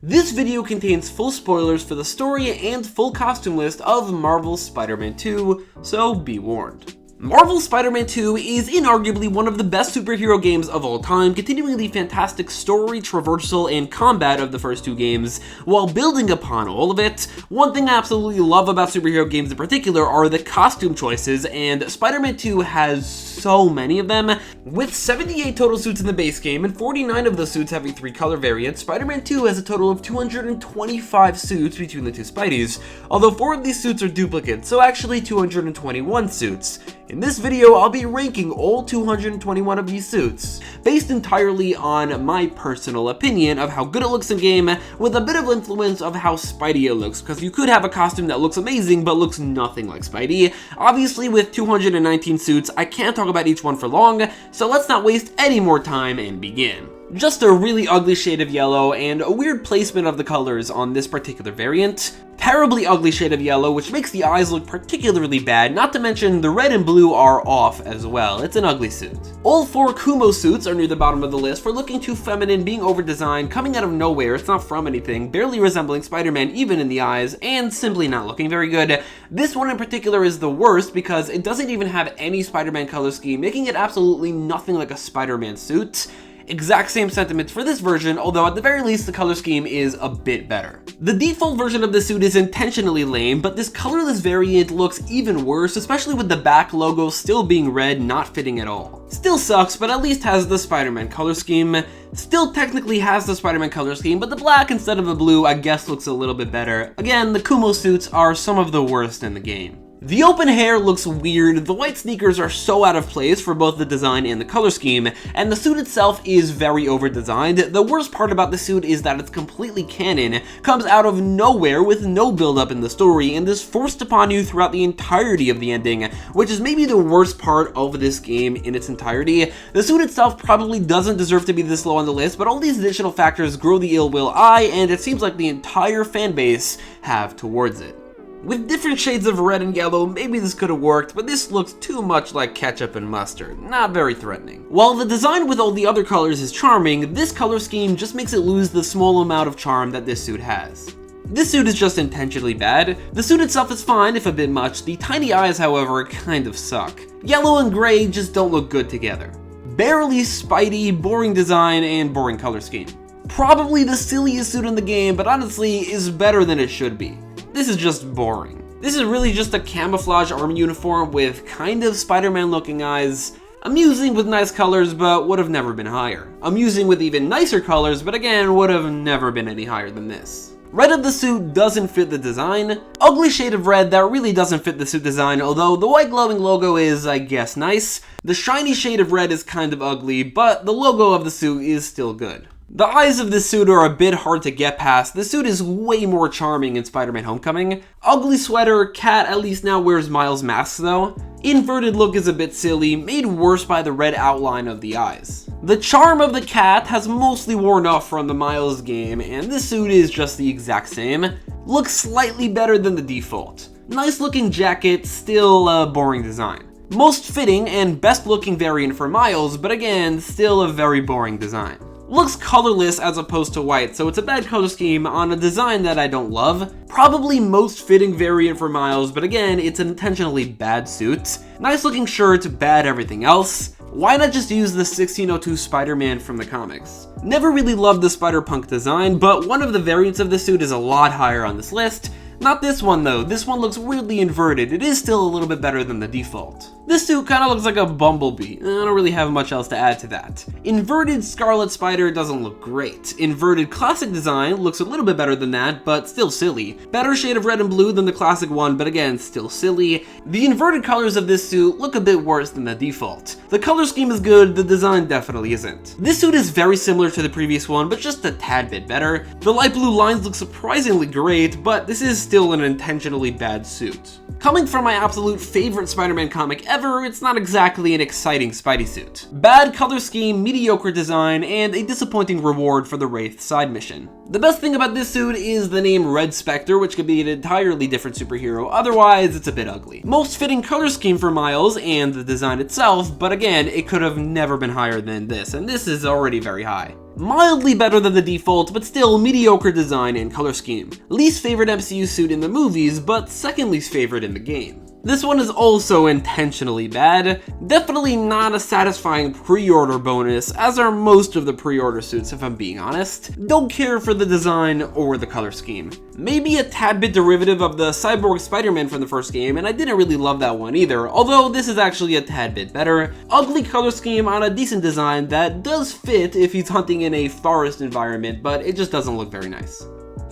This video contains full spoilers for the story and full costume list of Marvel's Spider-Man 2, so be warned. Marvel's Spider-Man 2 is inarguably one of the best superhero games of all time, continuing the fantastic story, traversal, and combat of the first two games, while building upon all of it. One thing I absolutely love about superhero games in particular are the costume choices, and Spider-Man 2 has so many of them. With 78 total suits in the base game, and 49 of those suits having 3 color variants, Spider-Man 2 has a total of 225 suits between the two Spideys, although 4 of these suits are duplicates, so actually 221 suits. In this video, I'll be ranking all 221 of these suits, based entirely on my personal opinion of how good it looks in game, with a bit of influence of how Spidey it looks, because you could have a costume that looks amazing but looks nothing like Spidey. Obviously, with 219 suits, I can't talk about each one for long, so let's not waste any more time and begin. Just a really ugly shade of yellow and a weird placement of the colors on this particular variant. Terribly ugly shade of yellow, which makes the eyes look particularly bad, not to mention the red and blue are off as well. It's an ugly suit. All 4 Kumo suits are near the bottom of the list for looking too feminine, being over-designed, coming out of nowhere, it's not from anything, barely resembling Spider-Man even in the eyes, and simply not looking very good. This one in particular is the worst because it doesn't even have any Spider-Man color scheme, making it absolutely nothing like a Spider-Man suit. Exact same sentiments for this version, although at the very least the color scheme is a bit better. The default version of the suit is intentionally lame, but this colorless variant looks even worse, especially with the back logo still being red, not fitting at all. Still sucks, but at least has the Spider-Man color scheme. Still technically has the Spider-Man color scheme, but the black instead of the blue I guess looks a little bit better. Again, the Kumo suits are some of the worst in the game. The open hair looks weird, the white sneakers are so out of place for both the design and the color scheme, and the suit itself is very over-designed. The worst part about the suit is that it's completely canon, comes out of nowhere with no build-up in the story, and is forced upon you throughout the entirety of the ending, which is maybe the worst part of this game in its entirety. The suit itself probably doesn't deserve to be this low on the list, but all these additional factors grow the ill will I, and it seems like the entire fan base have towards it. With different shades of red and yellow, maybe this could have worked, but this looks too much like ketchup and mustard, not very threatening. While the design with all the other colors is charming, this color scheme just makes it lose the small amount of charm that this suit has. This suit is just intentionally bad. The suit itself is fine, if a bit much. The tiny eyes, however, kind of suck. Yellow and gray just don't look good together. Barely Spidey, boring design, and boring color scheme. Probably the silliest suit in the game, but honestly is better than it should be. This is just boring. This is really just a camouflage army uniform with kind of Spider-Man looking eyes. Amusing with nice colors, but would have never been higher. Amusing with even nicer colors, but again, would have never been any higher than this. Red of the suit doesn't fit the design. Ugly shade of red that really doesn't fit the suit design, although the white glowing logo is, I guess, nice. The shiny shade of red is kind of ugly, but the logo of the suit is still good. The eyes of this suit are a bit hard to get past. The suit is way more charming in Spider-Man Homecoming. Ugly sweater, cat at least now wears Miles' mask though. Inverted look is a bit silly, made worse by the red outline of the eyes. The charm of the cat has mostly worn off from the Miles game, and this suit is just the exact same. Looks slightly better than the default. Nice looking jacket, still a boring design. Most fitting and best looking variant for Miles, but again, still a very boring design. Looks colorless as opposed to white, so it's a bad color scheme on a design that I don't love. Probably most fitting variant for Miles, but again, it's an intentionally bad suit. Nice looking shirt, bad everything else. Why not just use the 1602 Spider-Man from the comics? Never really loved the Spider-Punk design, but one of the variants of the suit is a lot higher on this list. Not this one though, this one looks weirdly inverted. It is still a little bit better than the default. This suit kind of looks like a bumblebee. I don't really have much else to add to that. Inverted Scarlet Spider doesn't look great. Inverted classic design looks a little bit better than that, but still silly. Better shade of red and blue than the classic one, but again, still silly. The inverted colors of this suit look a bit worse than the default. The color scheme is good, the design definitely isn't. This suit is very similar to the previous one, but just a tad bit better. The light blue lines look surprisingly great, but this is still an intentionally bad suit. Coming from my absolute favorite Spider-Man comic ever, it's not exactly an exciting Spidey suit. Bad color scheme, mediocre design, and a disappointing reward for the Wraith side mission. The best thing about this suit is the name Red Spectre, which could be an entirely different superhero, otherwise it's a bit ugly. Most fitting color scheme for Miles and the design itself, but again, it could have never been higher than this, and this is already very high. Mildly better than the default, but still mediocre design and color scheme. Least favorite MCU suit in the movies, but second least favorite in the game. This one is also intentionally bad. Definitely not a satisfying pre-order bonus, as are most of the pre-order suits if I'm being honest. Don't care for the design or the color scheme. Maybe a tad bit derivative of the Cyborg Spider-Man from the first game, and I didn't really love that one either, although this is actually a tad bit better. Ugly color scheme on a decent design that does fit if he's hunting in a forest environment, but it just doesn't look very nice.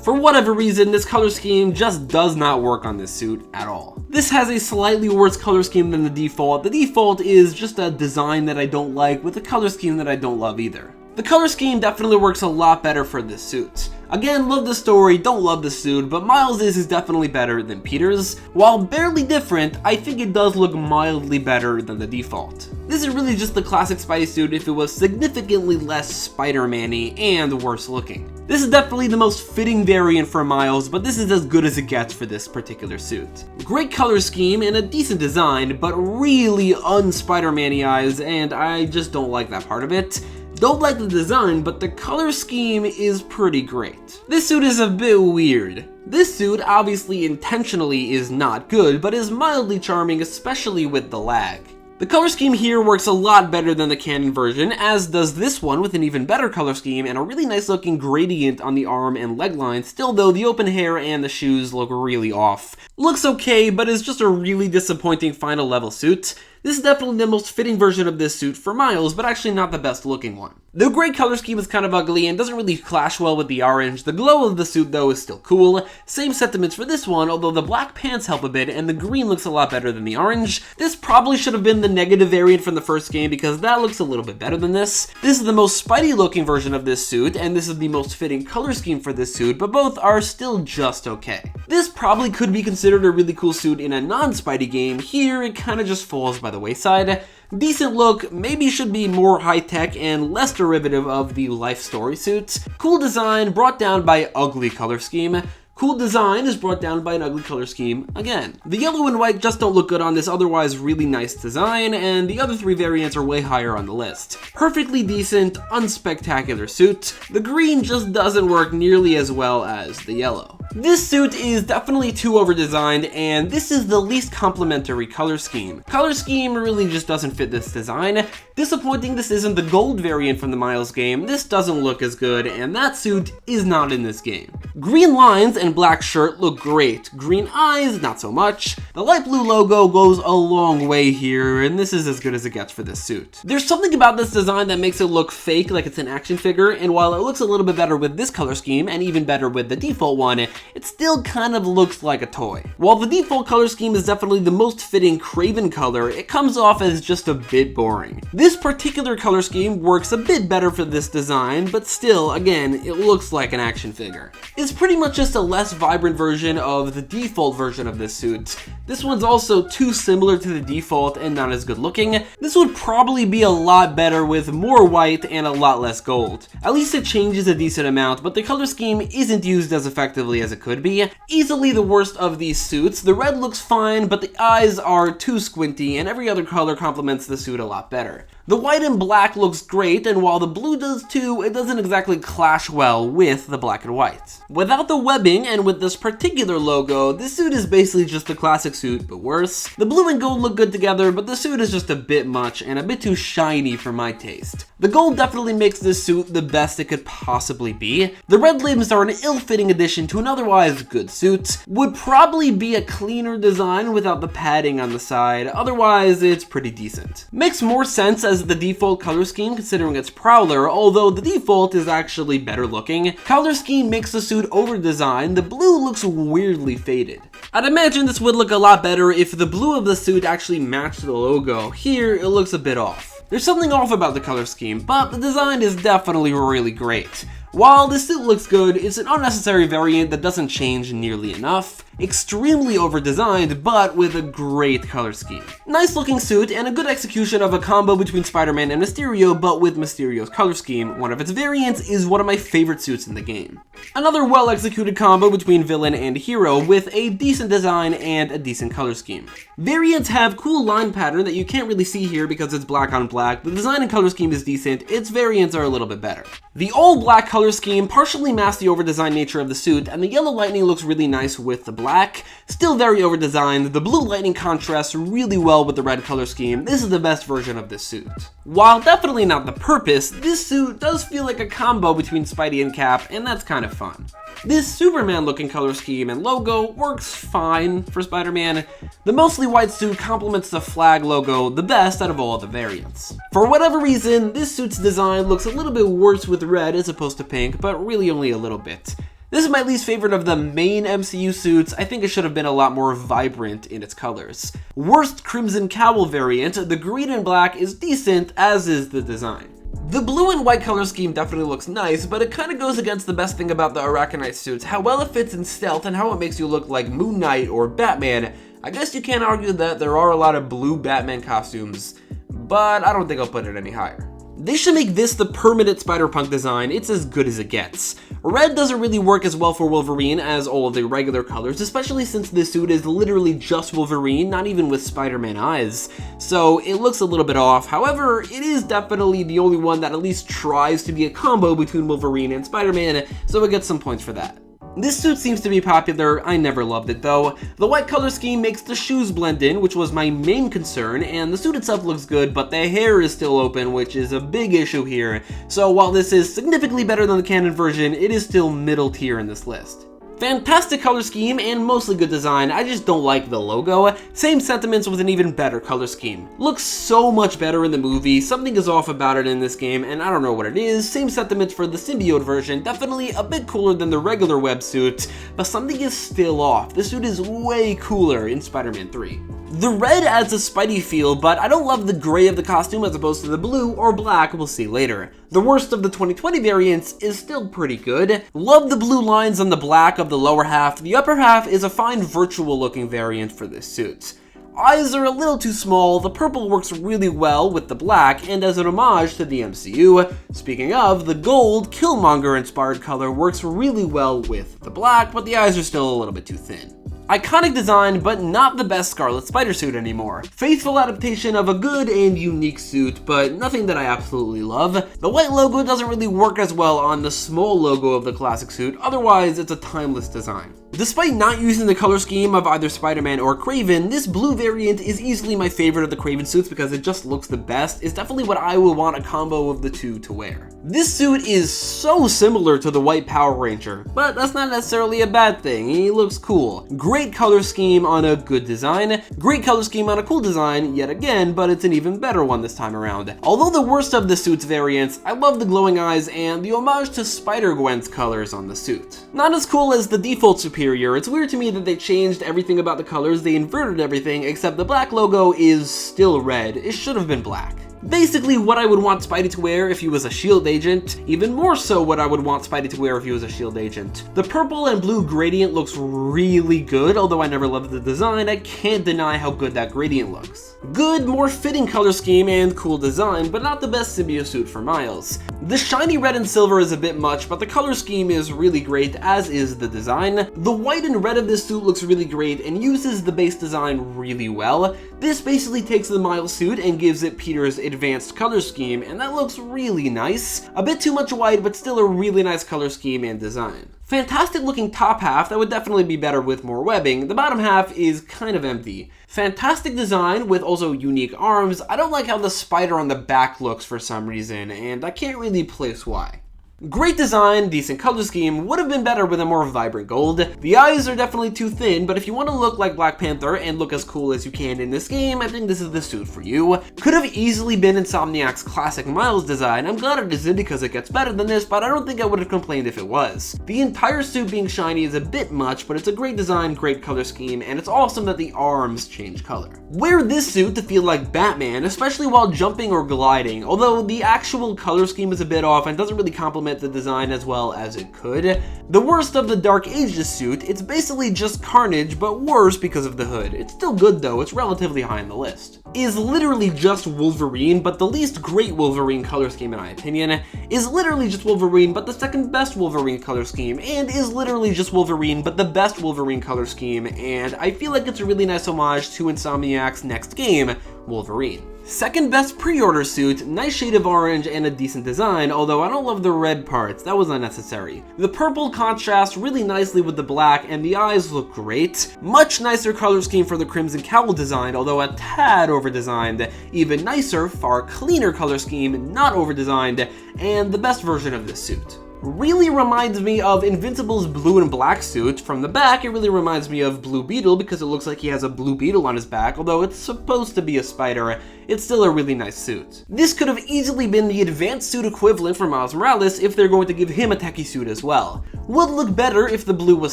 For whatever reason, this color scheme just does not work on this suit at all. This has a slightly worse color scheme than the default. The default is just a design that I don't like with a color scheme that I don't love either. The color scheme definitely works a lot better for this suit. Again, love the story, don't love the suit, but Miles' is definitely better than Peter's. While barely different, I think it does look mildly better than the default. This is really just the classic Spidey suit if it was significantly less Spider-Man-y and worse looking. This is definitely the most fitting variant for Miles, but this is as good as it gets for this particular suit. Great color scheme and a decent design, but really un-Spider-Man-y eyes, and I just don't like that part of it. Don't like the design, but the color scheme is pretty great. This suit is a bit weird. This suit obviously intentionally is not good, but is mildly charming, especially with the lag. The color scheme here works a lot better than the canon version, as does this one with an even better color scheme and a really nice looking gradient on the arm and leg line. Still though, the open hair and the shoes look really off. Looks okay, but is just a really disappointing final level suit. This is definitely the most fitting version of this suit for Miles, but actually not the best looking one. The gray color scheme is kind of ugly and doesn't really clash well with the orange. The glow of the suit though is still cool. Same sentiments for this one, although the black pants help a bit and the green looks a lot better than the orange. This probably should have been the negative variant from the first game because that looks a little bit better than this. This is the most Spidey looking version of this suit, and this is the most fitting color scheme for this suit, but both are still just okay. This probably could be considered a really cool suit in a non-Spidey game. Here it kind of just falls by the wayside. Decent look, maybe should be more high-tech and less derivative of the life story suits. Cool design brought down by ugly color scheme. Cool design is brought down by an ugly color scheme again. The yellow and white just don't look good on this otherwise really nice design, and the other three variants are way higher on the list. Perfectly decent, unspectacular suit. The green just doesn't work nearly as well as the yellow. This suit is definitely too over-designed, and this is the least complementary color scheme. Color scheme really just doesn't fit this design. Disappointing this isn't the gold variant from the Miles game. This doesn't look as good, and that suit is not in this game. Green lines and black shirt look great. Green eyes, not so much. The light blue logo goes a long way here, and this is as good as it gets for this suit. There's something about this design that makes it look fake, like it's an action figure, and while it looks a little bit better with this color scheme, and even better with the default one, it still kind of looks like a toy. While the default color scheme is definitely the most fitting Kraven color, it comes off as just a bit boring. This particular color scheme works a bit better for this design, but still, again, it looks like an action figure. It's pretty much just a less vibrant version of the default version of this suit. This one's also too similar to the default and not as good looking. This would probably be a lot better with more white and a lot less gold. At least it changes a decent amount, but the color scheme isn't used as effectively as it could be. Easily the worst of these suits. The red looks fine, but the eyes are too squinty, and every other color complements the suit a lot better. The white and black looks great, and while the blue does too, it doesn't exactly clash well with the black and white. Without the webbing and with this particular logo, this suit is basically just the classic suit, but worse. The blue and gold look good together, but the suit is just a bit much and a bit too shiny for my taste. The gold definitely makes this suit the best it could possibly be. The red limbs are an ill-fitting addition to an otherwise good suit. Would probably be a cleaner design without the padding on the side, otherwise it's pretty decent. Makes more sense as the default color scheme considering it's Prowler, although the default is actually better looking. Color scheme makes the suit over-designed. The blue looks weirdly faded. I'd imagine this would look a lot better if the blue of the suit actually matched the logo. Here, it looks a bit off. There's something off about the color scheme, but the design is definitely really great. While the suit looks good, it's an unnecessary variant that doesn't change nearly enough. Extremely over-designed, but with a great color scheme. Nice looking suit and a good execution of a combo between Spider-Man and Mysterio, but with Mysterio's color scheme. One of its variants is one of my favorite suits in the game. Another well-executed combo between villain and hero with a decent design and a decent color scheme. Variants have cool line pattern that you can't really see here because it's black on black. The design and color scheme is decent, its variants are a little bit better. The all-black color scheme partially masks the over-designed nature of the suit, and the yellow lightning looks really nice with the black. Still very over-designed, the blue lightning contrasts really well with the red color scheme. This is the best version of this suit. While definitely not the purpose, this suit does feel like a combo between Spidey and Cap, and that's kind of fun. This Superman-looking color scheme and logo works fine for Spider-Man. The mostly white suit complements the flag logo the best out of all of the variants. For whatever reason, this suit's design looks a little bit worse with red as opposed to pink, but really only a little bit. This is my least favorite of the main MCU suits. I think it should have been a lot more vibrant in its colors. Worst Crimson Cowl variant, the green and black is decent, as is the design. The blue and white color scheme definitely looks nice, but it kind of goes against the best thing about the Arachnite suits, how well it fits in stealth and how it makes you look like Moon Knight or Batman. I guess you can't argue that there are a lot of blue Batman costumes, but I don't think I'll put it any higher. They should make this the permanent Spider-Punk design. It's as good as it gets. Red doesn't really work as well for Wolverine as all of the regular colors, especially since this suit is literally just Wolverine, not even with Spider-Man eyes. So it looks a little bit off. However, it is definitely the only one that at least tries to be a combo between Wolverine and Spider-Man, so it gets some points for that. This suit seems to be popular. I never loved it though. The white color scheme makes the shoes blend in, which was my main concern, and the suit itself looks good, but the hair is still open, which is a big issue here. So while this is significantly better than the canon version, it is still middle tier in this list. Fantastic color scheme and mostly good design, I just don't like the logo. Same sentiments with an even better color scheme. Looks so much better in the movie, something is off about it in this game and I don't know what it is. Same sentiments for the symbiote version, definitely a bit cooler than the regular web suit, but something is still off. This suit is way cooler in Spider-Man 3. The red adds a Spidey feel, but I don't love the gray of the costume as opposed to the blue or black we'll see later. The worst of the 2020 variants is still pretty good. Love the blue lines on the black of the lower half. The upper half is a fine virtual looking variant for this suit. Eyes are a little too small, the purple works really well with the black and as an homage to the MCU. Speaking of, the gold Killmonger inspired color works really well with the black, but the eyes are still a little bit too thin. Iconic design, but not the best Scarlet Spider suit anymore. Faithful adaptation of a good and unique suit, but nothing that I absolutely love. The white logo doesn't really work as well on the small logo of the classic suit, otherwise it's a timeless design. Despite not using the color scheme of either Spider-Man or Kraven, this blue variant is easily my favorite of the Kraven suits because it just looks the best. It's definitely what I would want a combo of the two to wear. This suit is so similar to the white Power Ranger, but that's not necessarily a bad thing. He looks cool. Great color scheme on a good design. Great color scheme on a cool design, yet again, but it's an even better one this time around. Although the worst of the suit's variants, I love the glowing eyes and the homage to Spider-Gwen's colors on the suit. Not as cool as the default Superior. It's weird to me that they changed everything about the colors, they inverted everything, except the black logo is still red. It should have been black. Basically what I would want Spidey to wear if he was a S.H.I.E.L.D. agent, even more so what I would want Spidey to wear if he was a S.H.I.E.L.D. agent. The purple and blue gradient looks really good, although I never loved the design, I can't deny how good that gradient looks. Good, more fitting color scheme and cool design, but not the best symbiote suit for Miles. The shiny red and silver is a bit much, but the color scheme is really great, as is the design. The white and red of this suit looks really great and uses the base design really well. This basically takes the Miles suit and gives it Peter's advanced color scheme, and that looks really nice. A bit too much white, but still a really nice color scheme and design. Fantastic looking top half that would definitely be better with more webbing. The bottom half is kind of empty. Fantastic design with also unique arms. I don't like how the spider on the back looks for some reason, and I can't really place why. Great design, decent color scheme, would have been better with a more vibrant gold. The eyes are definitely too thin, but if you want to look like Black Panther and look as cool as you can in this game, I think this is the suit for you. Could have easily been Insomniac's classic Miles design. I'm glad it isn't because it gets better than this, but I don't think I would have complained if it was. The entire suit being shiny is a bit much, but it's a great design, great color scheme, and it's awesome that the arms change color. Wear this suit to feel like Batman, especially while jumping or gliding, although the actual color scheme is a bit off and doesn't really complement implement the design as well as it could. The worst of the Dark Ages suit, it's basically just Carnage, but worse because of the hood. It's still good though, it's relatively high on the list. Is literally just Wolverine, but the least great Wolverine color scheme in my opinion. Is literally just Wolverine, but the second best Wolverine color scheme. And is literally just Wolverine, but the best Wolverine color scheme. And I feel like it's a really nice homage to Insomniac's next game, Wolverine. Second best pre-order suit, nice shade of orange and a decent design, although I don't love the red parts, that was unnecessary. The purple contrasts really nicely with the black and the eyes look great. Much nicer color scheme for the Crimson Cowl design, although a tad over-designed. Even nicer, far cleaner color scheme, not over-designed, and the best version of this suit. Really reminds me of Invincible's blue and black suit. From the back, it really reminds me of Blue Beetle because it looks like he has a blue beetle on his back, although it's supposed to be a spider. It's still a really nice suit. This could have easily been the advanced suit equivalent for Miles Morales if they're going to give him a techie suit as well. Would look better if the blue was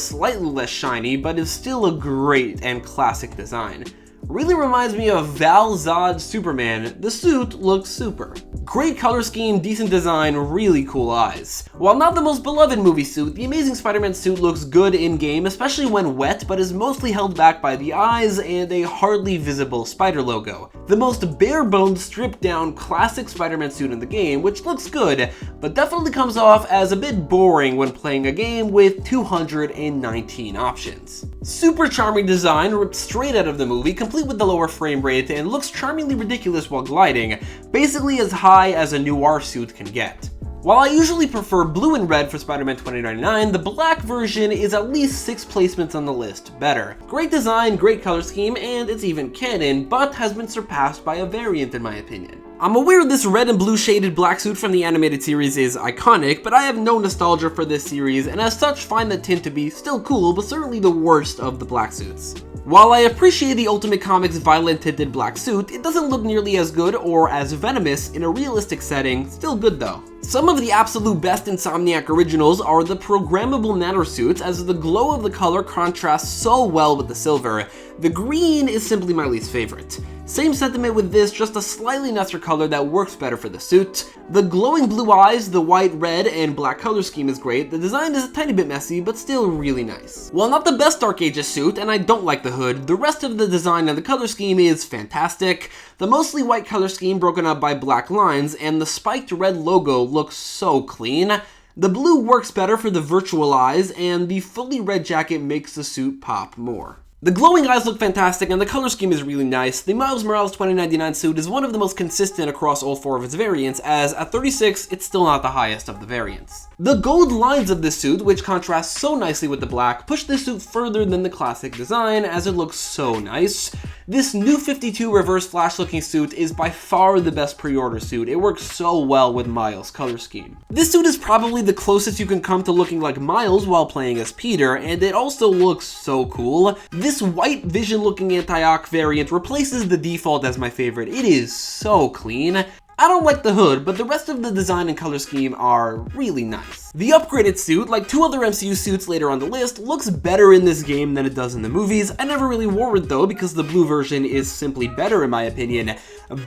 slightly less shiny, but is still a great and classic design. Really reminds me of Val Zod's Superman. The suit looks super. Great color scheme, decent design, really cool eyes. While not the most beloved movie suit, the Amazing Spider-Man suit looks good in-game, especially when wet, but is mostly held back by the eyes and a hardly visible spider logo. The most bare-boned, stripped-down, classic Spider-Man suit in the game, which looks good, but definitely comes off as a bit boring when playing a game with 219 options. Super charming design, ripped straight out of the movie, complete with the lower frame rate, and looks charmingly ridiculous while gliding, basically as high as a noir suit can get. While I usually prefer blue and red for Spider-Man 2099, the black version is at least 6 placements on the list better. Great design, great color scheme, and it's even canon, but has been surpassed by a variant in my opinion. I'm aware this red and blue shaded black suit from the animated series is iconic, but I have no nostalgia for this series, and as such find the tint to be still cool, but certainly the worst of the black suits. While I appreciate the Ultimate Comics violent tinted black suit, it doesn't look nearly as good or as venomous in a realistic setting, still good though. Some of the absolute best Insomniac originals are the programmable nano suits, as the glow of the color contrasts so well with the silver. The green is simply my least favorite. Same sentiment with this, just a slightly nicer color that works better for the suit. The glowing blue eyes, the white, red, and black color scheme is great. The design is a tiny bit messy, but still really nice. While not the best Dark Ages suit, and I don't like the hood, the rest of the design and the color scheme is fantastic. The mostly white color scheme broken up by black lines, and the spiked red logo looks so clean. The blue works better for the virtual eyes, and the fully red jacket makes the suit pop more. The glowing eyes look fantastic and the color scheme is really nice. The Miles Morales 2099 suit is one of the most consistent across all 4 of its variants, as at 36, it's still not the highest of the variants. The gold lines of this suit, which contrast so nicely with the black, push this suit further than the classic design, as it looks so nice. This new 52 reverse flash looking suit is by far the best pre-order suit. It works so well with Miles' color scheme. This suit is probably the closest you can come to looking like Miles while playing as Peter, and it also looks so cool. This white Vision looking anti-Ock variant replaces the default as my favorite. It is so clean. I don't like the hood, but the rest of the design and color scheme are really nice. The upgraded suit, like 2 other MCU suits later on the list, looks better in this game than it does in the movies. I never really wore it though, because the blue version is simply better in my opinion,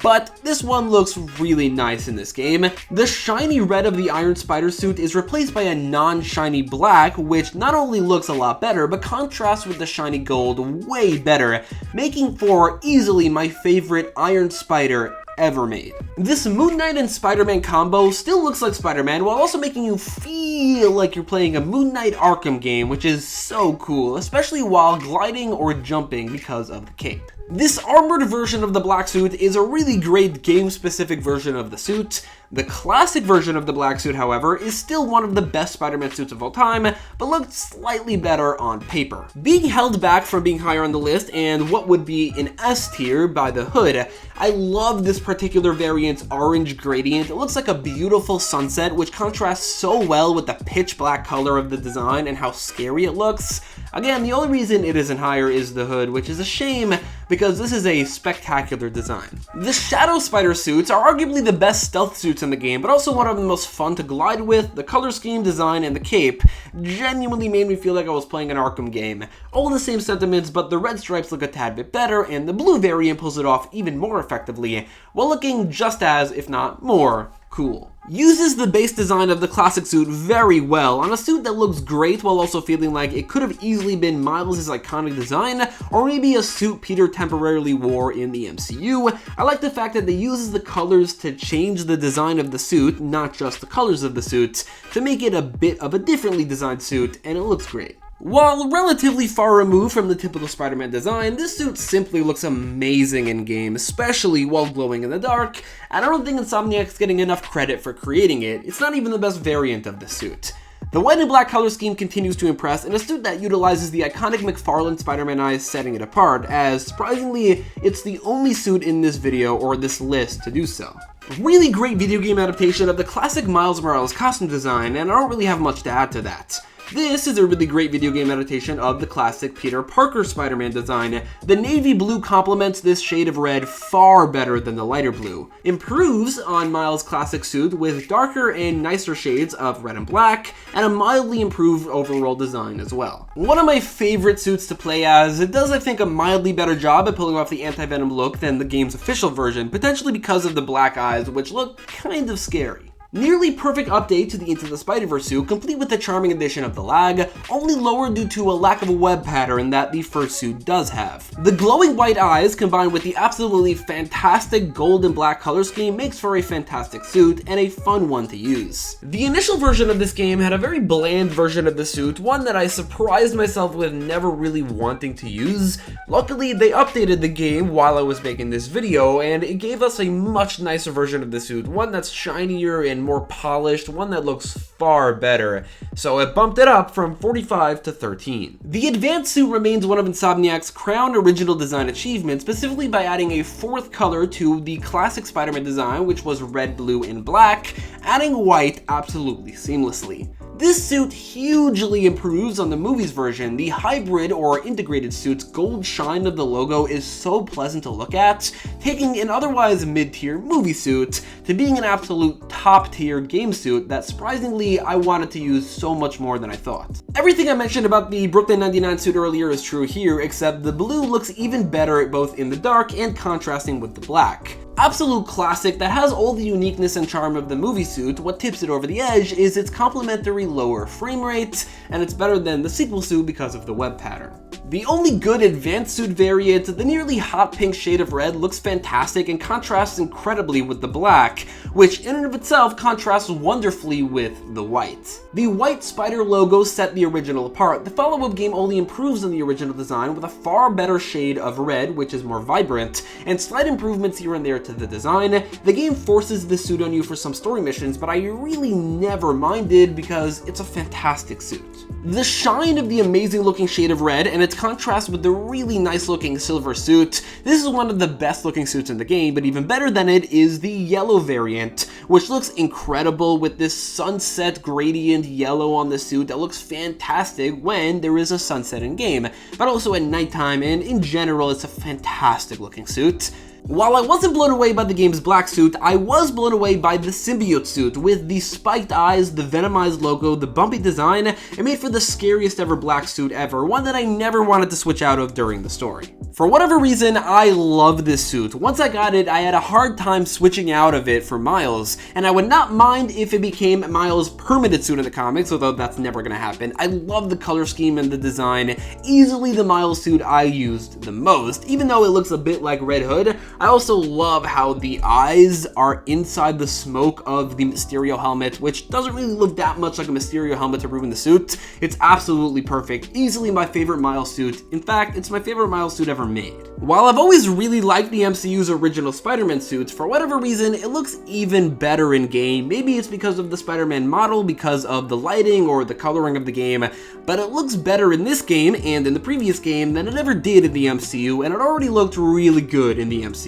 but this one looks really nice in this game. The shiny red of the Iron Spider suit is replaced by a non-shiny black, which not only looks a lot better, but contrasts with the shiny gold way better, making for easily my favorite Iron Spider ever made. This Moon Knight and Spider-Man combo still looks like Spider-Man while also making you feel like you're playing a Moon Knight Arkham game, which is so cool, especially while gliding or jumping because of the cape. This armored version of the black suit is a really great game-specific version of the suit. The classic version of the black suit, however, is still one of the best Spider-Man suits of all time, but looked slightly better on paper. Being held back from being higher on the list and what would be an S tier by the hood, I love this particular variant's orange gradient. It looks like a beautiful sunset, which contrasts so well with the pitch black color of the design and how scary it looks. Again, the only reason it isn't higher is the hood, which is a shame because this is a spectacular design. The Shadow Spider suits are arguably the best stealth suits in the game, but also one of the most fun to glide with. The color scheme, design, and the cape genuinely made me feel like I was playing an Arkham game. All the same sentiments, but the red stripes look a tad bit better, and the blue variant pulls it off even more effectively, while looking just as, if not more, cool. cool. Uses the base design of the classic suit very well on a suit that looks great while also feeling like it could have easily been Miles' iconic design, or maybe a suit Peter temporarily wore in the MCU. I like the fact that they uses the colors to change the design of the suit, not just the colors of the suit, to make it a bit of a differently designed suit, and it looks great. While relatively far removed from the typical Spider-Man design, this suit simply looks amazing in-game, especially while glowing in the dark, and I don't think Insomniac's getting enough credit for creating it. It's not even the best variant of the suit. The white and black color scheme continues to impress in a suit that utilizes the iconic McFarlane Spider-Man eyes, setting it apart, as surprisingly, it's the only suit in this video or this list to do so. Really great video game adaptation of the classic Miles Morales costume design, and I don't really have much to add to that. This is a really great video game adaptation of the classic Peter Parker Spider-Man design. The navy blue complements this shade of red far better than the lighter blue. Improves on Miles' classic suit with darker and nicer shades of red and black, and a mildly improved overall design as well. One of my favorite suits to play as, it does I think a mildly better job at pulling off the anti-venom look than the game's official version, potentially because of the black eyes, which look kind of scary. Nearly perfect update to the Into the Spider-Verse suit, complete with the charming addition of the lag, only lowered due to a lack of a web pattern that the first suit does have. The glowing white eyes combined with the absolutely fantastic gold and black color scheme makes for a fantastic suit and a fun one to use. The initial version of this game had a very bland version of the suit, one that I surprised myself with never really wanting to use. Luckily, they updated the game while I was making this video, and it gave us a much nicer version of the suit, one that's shinier and more polished, one that looks far better, so it bumped it up from 45 to 13. The advanced suit remains one of Insomniac's crown original design achievements, specifically by adding a fourth color to the classic Spider-Man design, which was red, blue, and black, adding white absolutely seamlessly. This suit hugely improves on the movie's version. The hybrid or integrated suit's gold shine of the logo is so pleasant to look at, taking an otherwise mid-tier movie suit to being an absolute top-tier game suit that surprisingly I wanted to use so much more than I thought. Everything I mentioned about the Brooklyn 99 suit earlier is true here, except the blue looks even better both in the dark and contrasting with the black. Absolute classic that has all the uniqueness and charm of the movie suit. What tips it over the edge is its complementary lower frame rate, and it's better than the sequel suit because of the web pattern. The only good advanced suit variant, the nearly hot pink shade of red, looks fantastic and contrasts incredibly with the black, which in and of itself contrasts wonderfully with the white. The white spider logo set the original apart. The follow-up game only improves on the original design with a far better shade of red, which is more vibrant, and slight improvements here and there to the design. The game forces this suit on you for some story missions, but I really never minded because it's a fantastic suit. The shine of the amazing looking shade of red and its contrast with the really nice looking silver suit. This is one of the best looking suits in the game, but even better than it is the yellow variant, which looks incredible with this sunset gradient yellow on the suit that looks fantastic when there is a sunset in game, but also at nighttime, and in general it's a fantastic looking suit. While I wasn't blown away by the game's black suit, I was blown away by the symbiote suit with the spiked eyes, the venomized logo, the bumpy design. It made for the scariest ever black suit ever, one that I never wanted to switch out of during the story. For whatever reason, I love this suit. Once I got it, I had a hard time switching out of it for Miles, and I would not mind if it became Miles' permanent suit in the comics, although that's never gonna happen. I love the color scheme and the design, easily the Miles suit I used the most, even though it looks a bit like Red Hood. I also love how the eyes are inside the smoke of the Mysterio helmet, which doesn't really look that much like a Mysterio helmet to ruin the suit. It's absolutely perfect, easily my favorite Miles suit. In fact, it's my favorite Miles suit ever made. While I've always really liked the MCU's original Spider-Man suits, for whatever reason, it looks even better in game. Maybe it's because of the Spider-Man model, because of the lighting or the coloring of the game, but it looks better in this game and in the previous game than it ever did in the MCU, and it already looked really good in the MCU.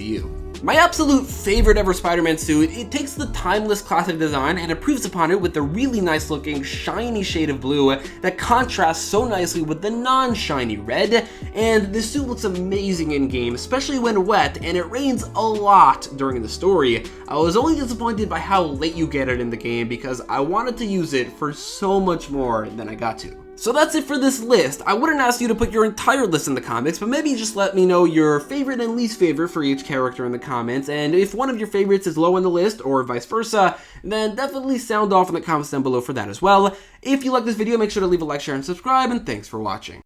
My absolute favorite ever Spider-Man suit, it takes the timeless classic design and improves upon it with the really nice looking shiny shade of blue that contrasts so nicely with the non-shiny red, and this suit looks amazing in game, especially when wet, and it rains a lot during the story. I was only disappointed by how late you get it in the game because I wanted to use it for so much more than I got to. So that's it for this list. I wouldn't ask you to put your entire list in the comments, but maybe just let me know your favorite and least favorite for each character in the comments, and if one of your favorites is low on the list, or vice versa, then definitely sound off in the comments down below for that as well. If you like this video, make sure to leave a like, share, and subscribe, and thanks for watching.